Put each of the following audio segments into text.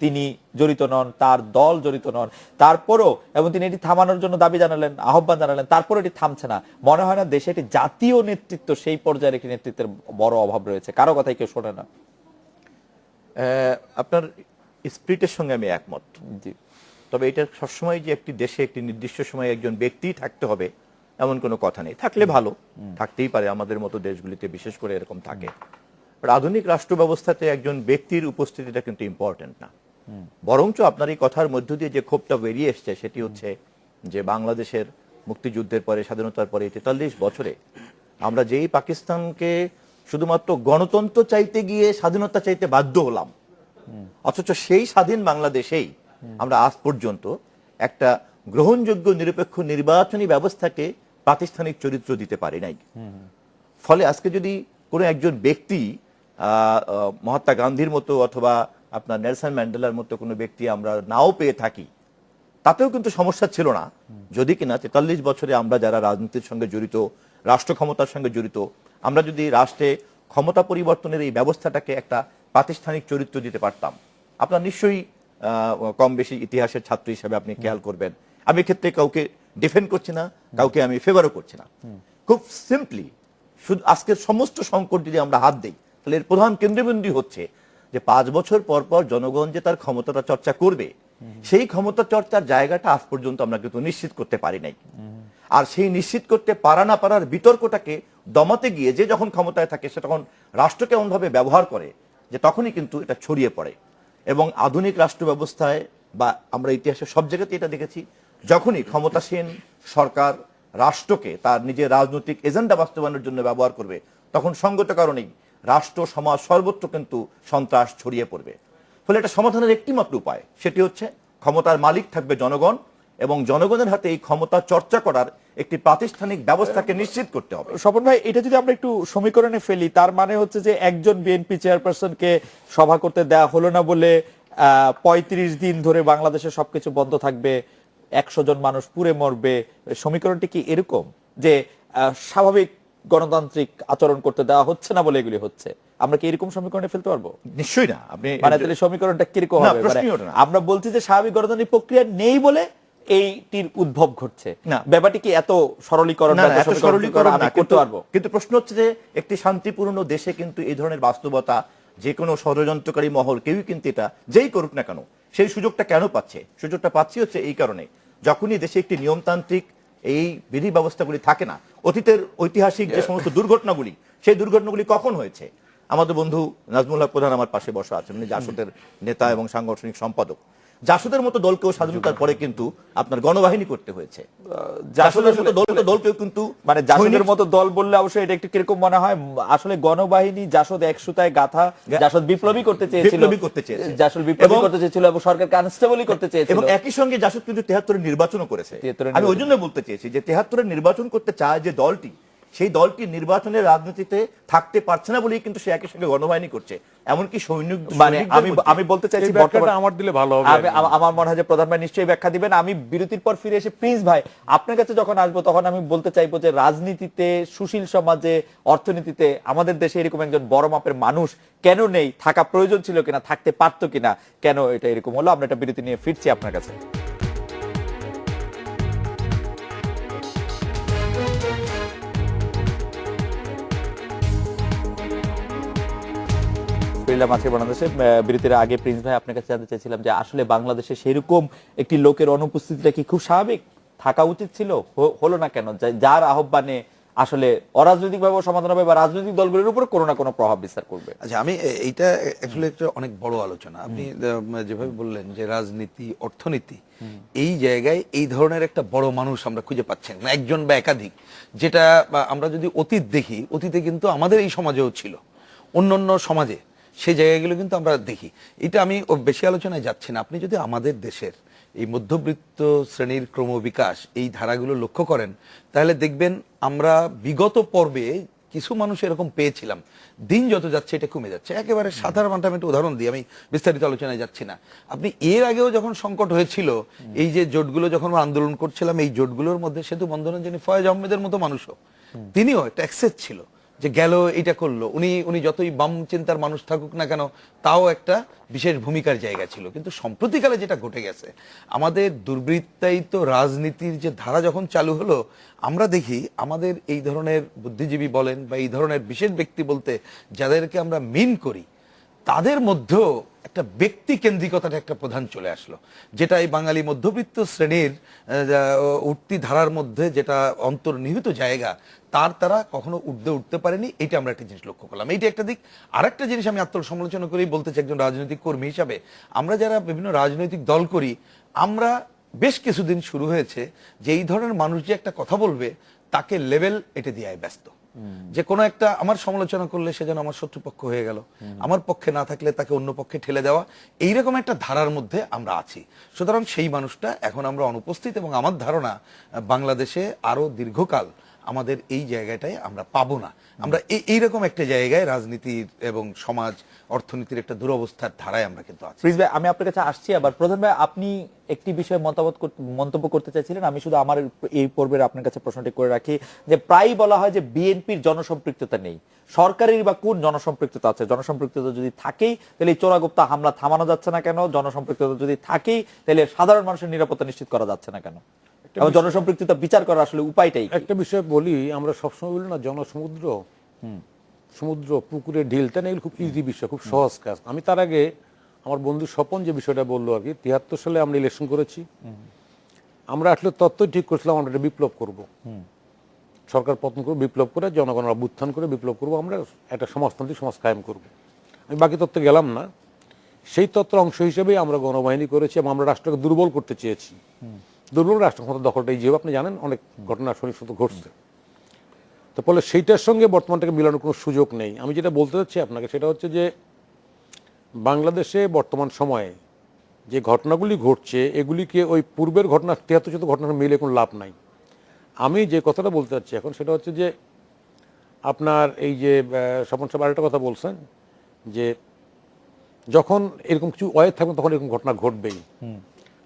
তিনি জড়িত নন, তার দল জড়িত নন, তারপরও এবং তিনি এটি থামানোর জন্য দাবি জানালেন, আহ্বান জানালেন, তারপরে এটি থামছে না। মনে হয় না দেশে একটি জাতীয় নেতৃত্ব, সেই পর্যায়ের একটি নেতৃত্বের বড় অভাব রয়েছে? কারো কথাই কেউ শোনে না। আপনার স্পিরিটের সঙ্গে আমি একমত। জি। তবে এটা সবসময় যে একটি দেশে একটি নির্দিষ্ট সময়ে একজন ব্যক্তি থাকতে হবে এমন কোনো কথা নেই। থাকলে ভালো, থাকতেই পারে, আমাদের মতো দেশগুলিতে বিশেষ করে এরকম থাকে। আধুনিক রাষ্ট্র ব্যবস্থাতে একজন ব্যক্তির উপস্থিতিটা কিন্তু ইম্পর্টেন্ট না, বরঞ্চ আপনার এই কথার মধ্য দিয়ে যে ক্ষোভটা বেরিয়ে এসছে সেটি হচ্ছে যে বাংলাদেশের মুক্তিযুদ্ধের পরে, স্বাধীনতার পরে 43 বছরে আমরা যেই পাকিস্তানকে শুধুমাত্র গণতন্ত্র চাইতে গিয়ে স্বাধীনতা চাইতে বাধ্য হলাম, অথচ সেই স্বাধীন বাংলাদেশেই আমরা আজ পর্যন্ত একটা গ্রহণযোগ্য নিরপেক্ষ নির্বাচনী ব্যবস্থাকে প্রাতিষ্ঠানিক চরিত্র দিতে পারি নাই। ফলে আজকে যদি কোনো একজন ব্যক্তি মহাত্মা গান্ধীর মতো অথবা আপনার নেলসন ম্যান্ডেলার মতো কোনো ব্যক্তি আমরা নাও পেয়ে থাকি, তাতেও কিন্তু সমস্যা ছিল না, যদি কিনা 43 বছরে আমরা যারা রাজনীতির সঙ্গে জড়িত, রাষ্ট্র ক্ষমতার সঙ্গে জড়িত, আমরা যদি রাষ্ট্রে ক্ষমতা পরিবর্তনের এই ব্যবস্থাটাকে একটা প্রাতিষ্ঠানিক চরিত্র দিতে পারতাম। আপনার নিশ্চয়ই কম বেশি ইতিহাসের ছাত্র হিসেবে আপনি খেয়াল করবেন, আমি ক্ষেত্রে কাউকে ডিফেন্ড করছি না, কাউকে আমি ফেভারও করছি না। খুব সিম্পলি শুধু আজকের সমস্ত সংকট যদি আমরা হাত দিই, তাহলে এর প্রধান কেন্দ্রবিন্দু হচ্ছে যে 5 বছর পর পর জনগণ যে তার ক্ষমতাটা চর্চা করবে, সেই ক্ষমতা চর্চার জায়গাটা আজ পর্যন্ত আমরা কিন্তু নিশ্চিত করতে পারি নাই। আর সেই নিশ্চিত করতে পারা না পারার বিতর্কটাকে দমাতে গিয়ে যে যখন ক্ষমতায় থাকে সে তখন রাষ্ট্রকে এমনভাবে ব্যবহার করে যে তখনই কিন্তু এটা ছড়িয়ে পড়ে। এবং আধুনিক রাষ্ট্র ব্যবস্থায় বা আমরা ইতিহাসে সব জায়গাতে এটা দেখেছি, যখনই ক্ষমতাসীন সরকার রাষ্ট্রকে তার নিজের রাজনৈতিক এজেন্ডা বাস্তবায়নের জন্য ব্যবহার করবে, তখন সঙ্গত কারণেই রাষ্ট্র সমাজ সর্বত্র কিন্তু সন্ত্রাস ছড়িয়ে পড়বে। ফলে এটা সমাধানের একটি মাত্র উপায়, সেটি হচ্ছে ক্ষমতার মালিক থাকবে জনগণ, এবং জনগণের হাতে এই ক্ষমতা চর্চা করার একটি প্রাতিষ্ঠানিক ব্যবস্থাকে নিশ্চিত করতে হবে। স্বপন ভাই, এটা যদি আমরা একটু সমীকরণে ফেলি, তার মানে হচ্ছে যে একজন বিএনপি চেয়ারপারসনকে সভা করতে দেওয়া হলো না বলে 35 দিন ধরে বাংলাদেশে সবকিছু বন্ধ থাকবে, 100 জন মানুষ পুড়ে মরবে। সমীকরণটি কি এরকম যে স্বাভাবিক গণতান্ত্রিক আচরণ করতে দেওয়া হচ্ছে না বলে এগুলি হচ্ছে? আমরা কি এরকম সমীকরণে ফেলতে পারবো? নিশ্চয়ই না। আপনি মানে তাহলে সমীকরণটা কিরকম হবে? আমরা বলছি যে স্বাভাবিক গণতান্ত্রিক প্রক্রিয়া নেই বলে এইটির উদ্ভব ঘটছে না, ব্যাপারটি কি এত সরলীকরণ আমি করতে পারবো? কিন্তু প্রশ্ন হচ্ছে যে একটি শান্তিপূর্ণ দেশে কিন্তু এই ধরনের বাস্তবতা যে কোনো ষড়যন্ত্রকারী মহল কেউই কিন্তু এটা যেই করুক না কেন সেই সুযোগটা কেন পাচ্ছে? সুযোগটা পাচ্ছি হচ্ছে এই কারণে, যখনই দেশে একটি নিয়মতান্ত্রিক এই বিধি ব্যবস্থাগুলি থাকে না, অতীতের ঐতিহাসিক যে সমস্ত দুর্ঘটনাগুলি, সেই দুর্ঘটনাগুলি কখন হয়েছে? আমাদের বন্ধু নাজমুল হক প্রধান আমার পাশে বসা আছেন, উনি জাসদের নেতা এবং সাংগঠনিক সম্পাদক। জাসদের মতো দলকেও স্বাধীনতার পরে কিন্তু আপনার গণবাহিনী করতে হয়েছে। জাসদের মতো দলকেও কিন্তু, মানে জাসদের মতো দল বললে অবশ্যই এটা একটু কিরকম মনে হয়, আসলে গণবাহিনী জাসদ এক সুতায় গাথা, জাসদ বিপ্লবী করতে চেয়েছিল, জাসদ বিপ্লবী করতে চেয়েছিল এবং সরকার কনস্টেবলই করতে চেয়েছিল, এবং একই সঙ্গে জাসদ কিন্তু 73-এর নির্বাচনও করেছে। আমি ওই জন্য বলতে চেয়েছি যে 73-এর নির্বাচন করতে চায় যে দলটি, সেই দলটি নির্বাচনের রাজনীতিতে থাকতে পারছে না বলেই কিন্তু সে একই সঙ্গে গণবাহিনী করছে, এমনকি সৈনিক। মানে আমি বলতে চাইছি, আমার দিলে ভালো হবে। আমার মনে হয় যে প্রধান ভাই নিশ্চয়ই ব্যাখ্যা দিবেন। আমি বিরতির পর ফিরে এসে প্রিন্স ভাই আপনার কাছে যখন আসবো, তখন আমি বলতে চাইবো যে রাজনীতিতে, সুশীল সমাজে, অর্থনীতিতে আমাদের দেশে এরকম একজন বড় মাপের মানুষ কেন নেই? থাকা প্রয়োজন ছিল কিনা? থাকতে পারতো কিনা? কেন এটা এরকম হলো? আমরা একটা বিরতি নিয়ে ফিরছি আপনার কাছে। বাংলাদেশে বিরতির আগে প্রিন্স ভাই আপনার কাছে জানতে চাইছিলাম যে আসলে বাংলাদেশে সেরকম একটি লোকের অনুপস্থিতিটা কি খুব স্বাভাবিক? থাকা উচিত ছিল, হলো না কেন? যার আহ্বানে আসলে অরাজনৈতিক ভাবে সমাধান হবে বা রাজনৈতিক দলগুলোর উপর কোনো না কোনো প্রভাব বিস্তার করবে। আচ্ছা, আমি এইটা অ্যাকচুয়ালি একটা অনেক বড় আলোচনা। আপনি যেভাবে বললেন যে রাজনীতি, অর্থনীতি, এই জায়গায় এই ধরনের একটা বড় মানুষ আমরা খুঁজে পাচ্ছেন না, একজন বা একাধিক। যেটা আমরা যদি অতীত দেখি, অতীতে কিন্তু আমাদের এই সমাজেও ছিল, অন্যান্য সমাজে সেই জায়গাগুলো কিন্তু আমরা দেখি। এটা আমি বেশি আলোচনায় যাচ্ছি না। আপনি যদি আমাদের দেশের এই মধ্যবিত্ত শ্রেণীর ক্রমবিকাশ, এই ধারাগুলো লক্ষ্য করেন, তাহলে দেখবেন আমরা বিগত পর্বে কিছু মানুষ এরকম পেয়েছিলাম, দিন যত যাচ্ছে এটা কমে যাচ্ছে। একেবারে সাধারণ আমি একটা উদাহরণ দিই, আমি বিস্তারিত আলোচনায় যাচ্ছি না। আপনি এর আগেও যখন সংকট হয়েছিল, এই যে জোটগুলো যখন আন্দোলন করছিলাম, এই জোটগুলোর মধ্যে সেতু বন্ধনের যিনি ফয়েজ আহমেদের মতো মানুষও, তিনিও একটা অ্যাক্সেস ছিল যে গেল এটা করলো, উনি উনি যতই বাম চিন্তার মানুষ থাকুক না কেন, তাও একটা বিশেষ ভূমিকার জায়গা ছিল। কিন্তু সম্প্রতিকালে যেটা ঘটে গেছে, আমাদের দুর্বৃত্তায়িত রাজনীতির যে ধারা যখন চালু হলো, আমরা দেখি আমাদের এই ধরনের বুদ্ধিজীবী বলেন বা এই ধরনের বিশেষ ব্যক্তি বলতে যাদেরকে আমরা মিন করি, তাদের মধ্যেও একটা ব্যক্তি কেন্দ্রিকতাটা একটা প্রধান চলে আসলো, যেটা এই বাঙালি মধ্যবিত্ত শ্রেণীর উঠতি ধারার মধ্যে যেটা অন্তর্নিহিত জায়গা, তারা কখনো উঠতে পারেনি। এটা আমরা একটা জিনিস লক্ষ্য করলাম, এইটা একটা দিক। আরেকটা জিনিস আমি আত্মসমালোচনা করেই বলতে চাই, একজন রাজনৈতিক কর্মী হিসাবে, আমরা যারা বিভিন্ন রাজনৈতিক দল করি, আমরা বেশ কিছুদিন শুরু হয়েছে যে এই ধরনের মানুষ যে একটা কথা বলবে তাকে লেভেল এটা দিয়ে ব্যস্ত, যে কোনো একটা আমার সমালোচনা করলে সে যেন আমার শত্রুপক্ষ হয়ে গেল, আমার পক্ষে না থাকলে তাকে অন্য পক্ষে ঠেলে দেওয়া, এইরকম একটা ধারার মধ্যে আমরা আছি। সুতরাং সেই মানুষটা এখন আমরা অনুপস্থিত, এবং আমার ধারণা বাংলাদেশে আরো দীর্ঘকাল আমাদের এই জায়গাটায় আমরা পাবো না। আমরা এইরকম একটা জায়গায় রাজনীতির এবং সমাজ অর্থনীতির একটা দুরবস্থার ধারায় আমরা কিন্তু আছি। প্রিন্স ভাই, আমি আপনার কাছে আসছি আবার। প্রধান ভাই, আপনি একটি বিষয়ে মন্তব্য করতে চাইছিলেন, আমি শুধু আমার এই পর্বের আপনার কাছে প্রশ্নটি করে রাখি, যে প্রায় বলা হয় যে বিএনপির জনসম্পৃক্ততা নেই। সরকারের বা কোন জনসম্পৃক্ততা আছে? জনসম্পৃক্ততা যদি থাকেই তাহলে এই চোরাগুপ্তা হামলা থামানো যাচ্ছে না কেন? জনসম্পৃক্ততা যদি থাকেই তাহলে সাধারণ মানুষের নিরাপত্তা নিশ্চিত করা যাচ্ছে না কেন? এবং জনসম্পৃক্ততা বিচার করার আসলে উপায়টাই কি? একটা বিষয় বলি, আমরা সবসময় বলি না জনসমুদ্র, সমুদ্র পুকুরে ঢিল, তাই না? এগুলো খুব ইজি বিষয়, খুব সহজ কাজ। আমি তার আগে আমার বন্ধু স্বপন যে বিষয়টা বললো আর কি, 73 সালে আমরা ইলেকশন করেছি, আমরা আসলে তত্ত্বই ঠিক করেছিলাম আমরা একটা বিপ্লব করব, সরকার পতন করে বিপ্লব করে জনগণের অভ্যুত্থান করে বিপ্লব করব, আমরা একটা সমাজতান্ত্রিক সমাজ কায়েম করব। আমি বাকি তত্ত্বে গেলাম না। সেই তত্ত্বের অংশ হিসেবেই আমরা গণবাহিনী করেছি এবং আমরা রাষ্ট্রকে দুর্বল করতে চেয়েছি। দুর্বল রাষ্ট্র ক্ষমতা দখলটাই যেহেতু আপনি জানেন অনেক ঘটনা সহিংসতা ঘটছে, তো ফলে সেইটার সঙ্গে বর্তমানটাকে মিলানোর কোনো সুযোগ নেই। আমি যেটা বলতে চাচ্ছি আপনাকে সেটা হচ্ছে যে বাংলাদেশে বর্তমান সময়ে যে ঘটনাগুলি ঘটছে এগুলিকে ওই পূর্বের ঘটনা 73 ঘটনার মিলে কোনো লাভ নাই। আমি যে কথাটা বলতে চাচ্ছি এখন সেটা হচ্ছে যে আপনার এই যে স্বপন সাহেব আরেকটা কথা বলছেন যে যখন এরকম কিছু ওয়ে থাকবে তখন এরকম ঘটনা ঘটবেই।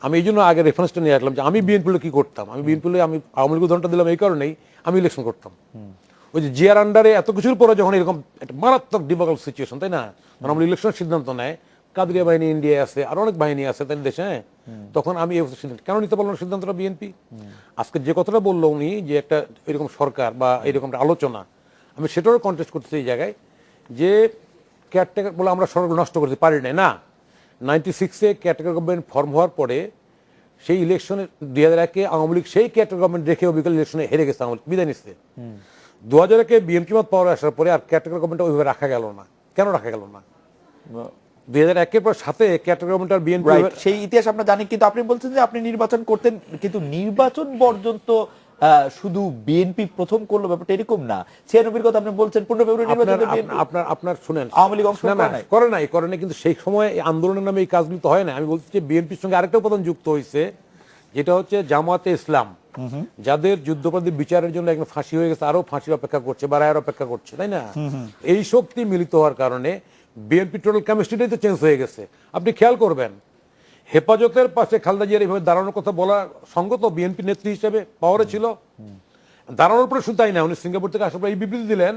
আমি এই জন্য আগে রেফারেন্সটা নিয়ে আসলাম যে আমি বিএনপি কি করতাম। আমি বিএনপি আমি আওয়ামী লীগ উদাহরণটা দিলাম এই কারণেই, আমি ইলেকশন করতাম। ওই যে জিয়ার আন্ডারে এত কিছুর পরে যখন এরকম একটা মারাত্মক ডিফিকাল্ট সিচুয়েশন, তাই না, তখন আমরা ইলেকশনের সিদ্ধান্ত নেয়, কাদরিয়া বাহিনী ইন্ডিয়ায় আছে, আর অনেক বাহিনী আছে তাই দেশে, তখন আমি এই সিদ্ধান্ত কেন নিতে পারলাম সিদ্ধান্তটা বিএনপি। আজকে যে কথাটা বললো উনি যে একটা এরকম সরকার বা এরকম একটা আলোচনা, আমি সেটারও কন্টেস্ট করতেছি এই জায়গায় যে কেয়ারটেকার বলে আমরা সরকার নষ্ট করতে পারি না। 96-এ কেয়ারটেকার গভর্নমেন্ট ফর্ম হওয়ার পরে সেই ইলেকশনে 2001-এ আওয়ামী লীগ সেই কেয়ারটেকার গভর্নমেন্ট রেখে বিকল ইলেকশনে হেরে গেছে, আওয়ামী লীগ বিদায় নিচ্ছে। 2001-এ বিএনপি মত পাওয়ার আসার পরে আর কেয়ারটেকার গভর্নমেন্ট ওইভাবে রাখা গেল না। কেন রাখা গেল না? 2001-এর পর সাথে কেয়ারটেকার গভর্নমেন্ট আর বিএনপি সেই ইতিহাস আমরা জানি, কিন্তু আপনি বলছেন যে আপনি নির্বাচন করতেন, কিন্তু নির্বাচন বর্জন তো শুধু বিএনপি প্রথম করলো, ব্যাপারটা এরকম না। 96-এর কথা আপনি বলছেন, 15 ফেব্রুয়ারি নির্বাচন আপনার শুনেন আওয়ামী লীগ অংশ করে নাই, কিন্তু সেই সময় আন্দোলনের নামে এই কাজগুলো তো হয় না। আমি বলছি যে বিএনপির সঙ্গে আরেকটা উপাদান যুক্ত হয়েছে, যেটা হচ্ছে জামাতে ইসলাম, যাদের যুদ্ধপরাধী বিচারের জন্য একদম ফাঁসি হয়ে গেছে, আরো ফাঁসির অপেক্ষা করছে বা রায়ের অপেক্ষা করছে, তাই না? এই শক্তি মিলিত হওয়ার কারণে বিএনপি টোটাল কেমিস্ট্রিটাই তো চেঞ্জ হয়ে গেছে। আপনি খেয়াল করবেন হেফাজতের পাশে খালেদা জিয়ার এইভাবে দাঁড়ানোর কথা বলা সঙ্গত, বিএনপি নেত্রী হিসেবে পাওয়ারে ছিল, দাঁড়ানোর পরে শুধু তাই না, উনি সিঙ্গাপুর থেকে আসার পর এই বিবৃতি দিলেন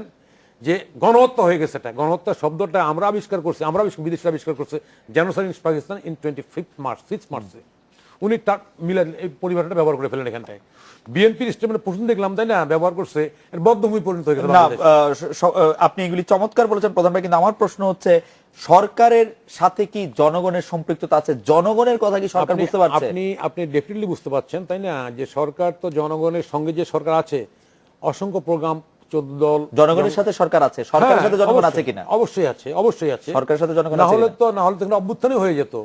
যে গণহত্যা হয়ে গেছে। এটা গণহত্যা শব্দটা আমরা আবিষ্কার করছি, বিদেশিরা আবিষ্কার করছে genocide in Pakistan in 25 March 6 মার্চে। উনি তার মিলেন এই পরিভাষাটা ব্যবহার করে ফেলেন এখানটায়। বিএনপির স্টেটমেন্ট প্রশ্ন দেখলাম, তাই না, ব্যবহার করছে, বদ্ধভূমি পরিণত হয়ে গেছে। আপনি এগুলি চমৎকার বলেছেন প্রধান ভাই, কিন্তু আমার প্রশ্ন হচ্ছে সরকারের সাথে কি জনগণের সম্পৃক্ততা আছে? জনগণের কথা কি সরকার বুঝতে পারছে? আপনি ডেফিনেটলি বুঝতে পারছেন, তাই না, যে সরকার তো জনগণের সঙ্গে যে সরকার আছে, অসংখ্য প্রোগ্রাম, 14 দল, জনগণের সাথে সরকার আছে, সরকারের সাথে জনগণ আছে কিনা? অবশ্যই আছে। সরকারের সাথে জনগণ না হলে তো অভ্যুত্থানই হয়ে যেত।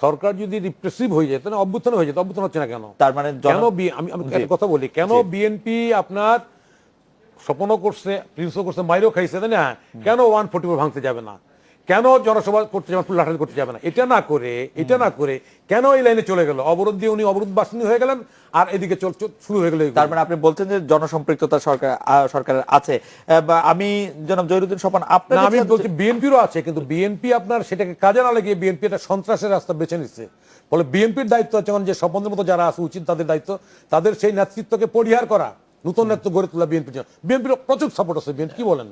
সরকার যদি রিপ্রেসিভ হয়ে যেত না, অভ্যুত্থান হয়ে যেত। অভ্যুত্থান হচ্ছে না কেন? তার মানে কেন আমি একটা কথা বলি, কেন বিএনপি আপনার স্বপ্নও করছে, প্রিন্সও করছে, মাইরও খাইছে, তাই না, কেন 144 ভাঙতে যাবে না? কেন জনসভা করতে যাবে, লাঠালাঠি করতে যাবে না? এটা না করে কেন এই লাইনে চলে গেল? অবরোধ দিয়ে উনি অবরোধ বাসিনী হয়ে গেলেন, আর এদিকে শুরু হয়ে গেল। তার মানে আপনি বলছেন যে জনসম্পৃক্ততা সরকারের আছে। আমি জনাব জহিরুদ্দিন স্বপন, আমি বলছি বিএনপিরও আছে, কিন্তু বিএনপি আপনার সেটাকে কাজে না লাগিয়ে বিএনপি একটা সন্ত্রাসের রাস্তা বেছে নিচ্ছে। ফলে বিএনপির দায়িত্ব আছে যে স্বপনের মতো যারা আছে উচিত তাদের দায়িত্ব, তাদের সেই নেতৃত্বকে পরিহার করা, নতুন নেতৃত্ব গড়ে তোলা বিএনপির প্রচুর সাপোর্ট আছে, বিএনপি কি বলেন?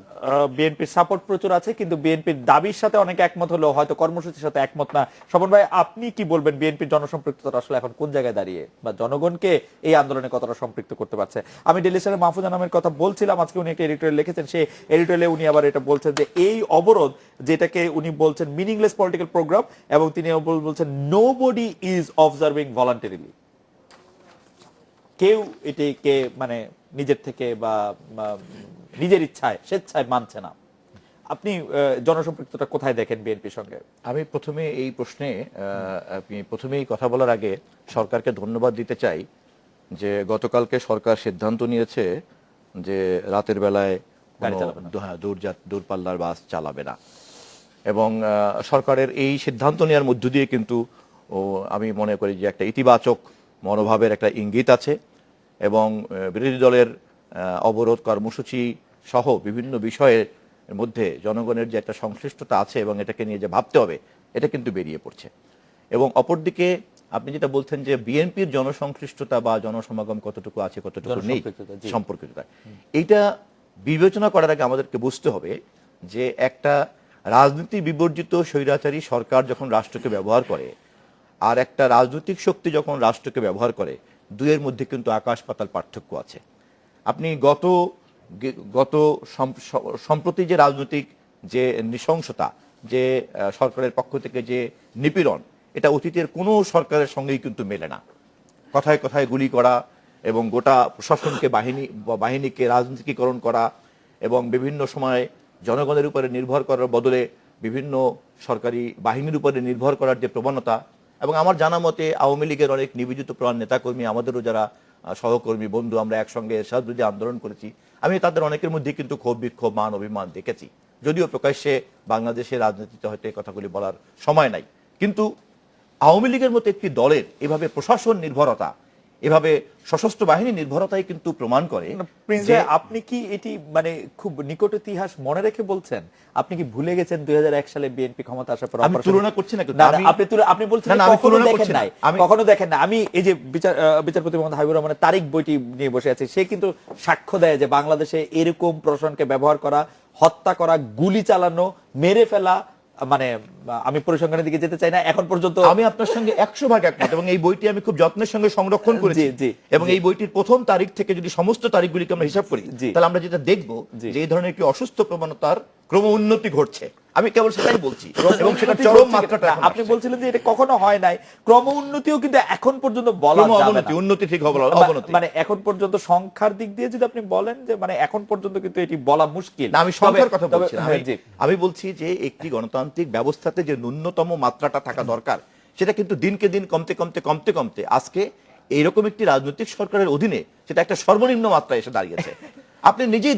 বিএনপির সাপোর্ট প্রচুর আছে, কিন্তু বিএনপির দাবির সাথে অনেকে একমত হলেও হয়তো কর্মসূচির সাথে একমত না। স্বপন ভাই, আপনি কি বলবেন, বিএনপির জনসম্পৃক্ততা আসলে এখন কোন জায়গায় দাঁড়িয়ে, বা জনগণকে এই আন্দোলনে কতটা সম্পৃক্ত করতে পারছে? আমি ডেইলি স্টারে মাহফুজা নামের কথা বলছিলাম, আজকে উনি একটা এডিটোরিয়াল লিখেছেন, সেই এডিটোরিয়ালে উনি আবার এটা বলছেন যে এই অবরোধ, যেটাকে উনি বলছেন মিনিংলেস পলিটিক্যাল প্রোগ্রাম, এবং তিনি বলছেন নোবডি ইজ অবজার্ভিং ভলান্টারিলি, কেউ এটিকে মানে নিজের থেকে বা নিজের ইচ্ছায় স্বেচ্ছায় মানছে না। আপনি জনসম্পৃক্ততা কোথায় দেখেন বিএনপির সঙ্গে? আমি প্রথমে এই প্রশ্নে আপনি প্রথমেই কথা বলার আগে সরকারকে ধন্যবাদ দিতে চাই যে গতকালকে সরকার সিদ্ধান্ত নিয়েছে যে রাতের বেলায় গাড়ি কোনো চালাবে না। দূরপাল্লার বাস চালাবে না, এবং সরকারের এই সিদ্ধান্ত নেওয়ার মধ্য দিয়ে কিন্তু আমি মনে করি যে একটা ইতিবাচক মনোভাবের একটা ইঙ্গিত আছে, এবং বিরোধী দলের অবরোধ কর্মসূচি সহ বিভিন্ন বিষয়ের মধ্যে জনগণের যে একটা সংশ্লিষ্টতা আছে এবং এটাকে নিয়ে যে ভাবতে হবে, এটা কিন্তু বেরিয়ে পড়ছে। এবং অপরদিকে আপনি যেটা বলছেন যে বিএনপির জনসংশ্লিষ্টতা বা জনসমাগম কতটুকু আছে কতটুকু নেই, জনসম্পৃক্ততা, জি। সম্পর্কিততা, এইটা বিবেচনা করার আগে আমাদেরকে বুঝতে হবে যে একটা রাজনীতি বিবর্জিত স্বৈরাচারী সরকার যখন রাষ্ট্রকে ব্যবহার করে আর একটা রাজনৈতিক শক্তি যখন রাষ্ট্রকে ব্যবহার করে, দুয়ের মধ্যে কিন্তু আকাশ পাতাল পার্থক্য আছে। আপনি গত সম্প্রতি যে রাজনৈতিক যে নৃশংসতা, যে সরকারের পক্ষ থেকে যে নিপীড়ন, এটা অতীতের কোনো সরকারের সঙ্গেই কিন্তু মেলে না। কথায় কথায় গুলি করা এবং গোটা প্রশাসনকে বাহিনীকে রাজনীতিকরণ করা, এবং বিভিন্ন সময় জনগণের উপরে নির্ভর করার বদলে বিভিন্ন সরকারি বাহিনীর উপরে নির্ভর করার যে প্রবণতা, এবং আমার জানা মতে আওয়ামী লীগের অনেক নিবেদিত প্রাণ নেতাকর্মী, আমাদেরও যারা সহকর্মী বন্ধু, আমরা একসঙ্গে এরশাদ বিরোধী আন্দোলন করেছি, আমি তাদের অনেকের মধ্যে কিন্তু ক্ষোভ বিক্ষোভ মান অভিমান দেখেছি, যদিও প্রকাশ্যে বাংলাদেশের রাজনীতিতে হয়তো এই কথাগুলি বলার সময় নাই। কিন্তু আওয়ামী লীগের মতো একটি দলের এভাবে প্রশাসন নির্ভরতা, এভাবে সশস্ত্র বাহিনী নির্ভরতাই কিন্তু প্রমাণ করে প্রিন্স যে ভাই, আপনি কি এটি মানে খুব নিকট ইতিহাস মনে রেখে বলছেন? আপনি কি ভুলে গেছেন 2001 সালে বিএনপি ক্ষমতা আসার পর আমি তুলনা করছি না, না, আপনি বলছেন না, আমি কখনো তুলনা দেখেন করছি না। নাই, কখনো দেখেন না। আমি এই যে বিচারপতি মোহাম্মদ হাবিবুর রহমানের তারিখ বইটি নিয়ে বসে আছি, সে কিন্তু সাক্ষ্য দেয় যে বাংলাদেশে এরকম প্রশাসনকে ব্যবহার করা, হত্যা করা, গুলি চালানো, মেরে ফেলা, মানে আমি পরিসংখ্যানের দিকে যেতে চাই না, এখন পর্যন্ত আমি আপনার সঙ্গে 100% একমত, এবং এই বইটি আমি খুব যত্নের সঙ্গে সংরক্ষণ করেছি। জি, এবং এই বইটির প্রথম তারিখ থেকে যদি সমস্ত তারিখগুলিকে আমরা হিসাব করি, জি। তাহলে আমরা যেটা দেখব যে এই ধরনের একটি অসুস্থ প্রবণতার ক্রম উন্নতি ঘটছে। আমি কেবল সেটাই বলছি, এবং সেটা চরম মাত্রাটা এখন আপনি আসছে। বলছিলেন যে এটা কখনো হয় নাই, ক্রম উন্নতিও কিন্তু এখন পর্যন্ত বলা ক্রম যাবে অবনতি, না। উন্নতি ঠিক হবে না, অবনতি। মানে এখন পর্যন্ত সংখ্যার দিক দিয়ে যদি আপনি বলেন যে মানে এখন পর্যন্ত কিন্তু এটি বলা মুশকিল। না, আমি সংখ্যার কথা তবে- বলছি না। হ্যাঁ, জি। আমি বলছি যে একটি গণতান্ত্রিক ব্যবস্থাতে যে ন্যূনতম মাত্রাটা থাকা দরকার, সেটা কিন্তু দিনকে দিন কমতে আজকে এইরকম একটি রাজনৈতিক সরকারের অধীনে সেটা একটা সর্বনিম্ন মাত্রায় এসে দাঁড়িয়েছে। আপনি নিজেই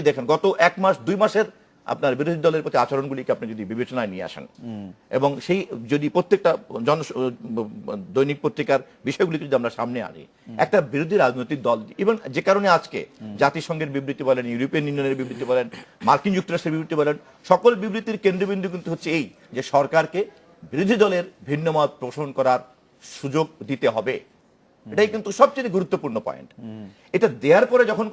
দেখেন গত 1 মাস 2 মাসের আপনার বিরোধী দলের প্রতি আচরণগুলিকে আপনি যদি বিবেচনায় নিয়ে আসেন, এবং সেই যদি প্রত্যেকটা দৈনিক পত্রিকার বিষয়গুলিকে যদি আমরা সামনে আনি, একটা বিরোধী রাজনৈতিক দল, এবং যে কারণে আজকে জাতিসংঘের বিবৃতি বলেন, ইউরোপিয়ান ইউনিয়নের বিবৃতি বলেন, মার্কিন যুক্তরাষ্ট্রের বিবৃতি বলেন, সকল বিবৃতির কেন্দ্রবিন্দু কিন্তু হচ্ছে এই যে সরকারকে বিরোধী দলের ভিন্নমত পোষণ করার সুযোগ দিতে হবে। এটাই কিন্তু সবচেয়ে গুরুত্বপূর্ণ পয়েন্ট। এটা দেওয়ার পরে যখন